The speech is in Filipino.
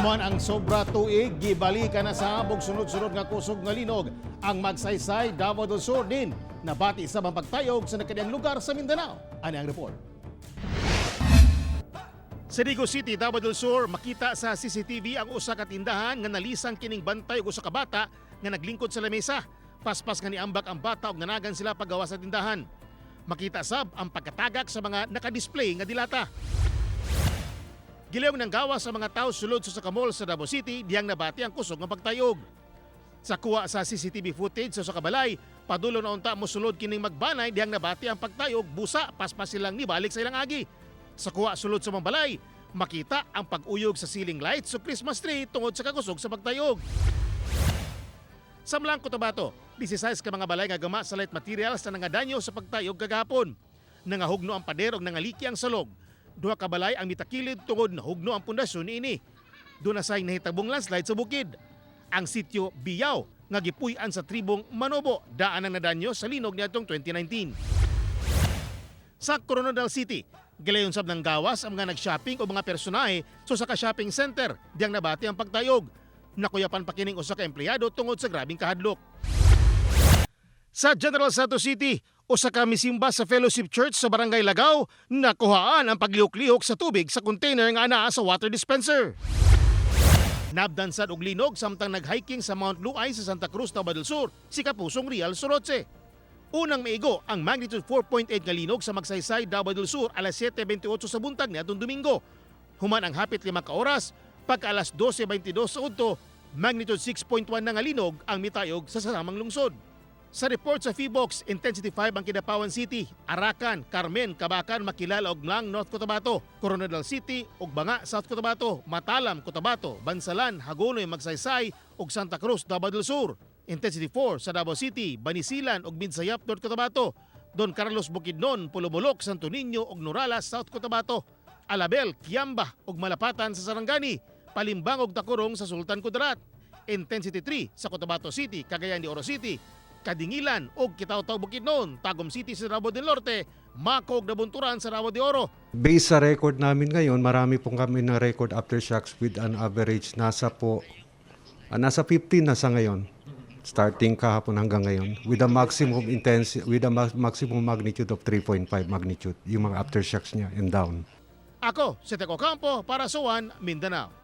Human ang sobra tuig, gibalikan na sa habog sunod-sunod nga kusog nga linog ang Magsaysay, Davao del Sur din nabati sa mga pagtayog sa nakadiyang lugar sa Mindanao. Ani ang report. Sa Digo City, Davao del Sur, makita sa CCTV ang usa ka tindahan nga nalisang kining bantay ug usa ka bata nga naglingkod sa lamesa. Paspas nga niambak ang bata ug nanagan sila paggawa sa tindahan. Makita sab ang pagkatagak sa mga nakadisplay nga dilata. Giliyong ng gawa sa mga tao sulod sa mall sa Davao City, diyang nabati ang kusog ng pagtayog. Sa kuha sa CCTV footage sa kabalay, padulo na unta mo sulod kining magbanay, diyang nabati ang pagtayog, busa, paspas silang nibalik sa ilang agi. Sa kuha sulod sa mga balay, makita ang pag-uyog sa ceiling lights sa Christmas tree tungod sa kakusog sa pagtayog. Sa Mlang Cotabato, 16 ka mga balay nga gama sa light materials na nangadanyo sa pagtayog kagahapon. Nangahugno ang pader ug nangaliki ang salog. Duha ka balay ang mitakilid tungod nahugno ang pundasyon niini. Doon na say nahitabong landslide sa bukid. Ang sitio Biyaw nga gipuy-an sa tribong Manobo daan ang nadanyo sa linog niadtong 2019. Sa Coronadal City, gilayon sab ng gawas ang mga nag-shopping o mga personahe sa ka shopping center diyang nabati ang pagtayog. Nakuyapan pa kining usa ka empleyado tungod sa grabing kahadlok. Sa General Santos City, usa ka misimba sa Fellowship Church sa Barangay Lagaw, nakuhaan ang paglihok-lihok sa tubig sa container nga anaa sa water dispenser. Nabdansad og linog samtang nag-hiking sa Mount Luay sa Santa Cruz, Davao del Sur, si Kapusong Real Sorotse. Unang maigo ang magnitude 4.8 nga linog sa Magsaysay, Davao del Sur alas 7:28 sa buntag niadtong Domingo. Human ang hapit 5 ka oras, pagka alas 12:22 sa udto, magnitude 6.1 na nga linog ang mitayog sa sasamang lungsod. Sa report sa Feebox, intensity 5 ang Kidapawan City, Arakan, Carmen, Kabakan, Makilala ug Mlang, North Cotabato, Coronadal City ug Banga, South Cotabato, Matalam, Cotabato, Bansalan, Hagonoy, Magsaysay ug Santa Cruz, Davao del Sur. Intensity 4 sa Davao City, Banisilan ug Binsayap, North Cotabato, Don Carlos, Bukidnon, Pulumulok, Santo Niño ug Norala, South Cotabato, Alabel, Kiamba ug Malapatan sa Sarangani, Palimbang ug Takurong sa Sultan Kudarat. Intensity 3 sa Cotabato City, Cagayan de Oro City, Kadingilan o Kitaw-Taw Bukidnon, Tagum City sa Davao del Norte, Mako ug Nabunturan sa Davao de Oro. Based sa record namin ngayon, marami pong kami na record aftershocks with an average nasa 15 na sa ngayon. Starting kahapon hanggang ngayon with a maximum intensity, with a maximum magnitude of 3.5 magnitude yung mga aftershocks niya and down. Ako, si Teco Campo para sa One Mindanao.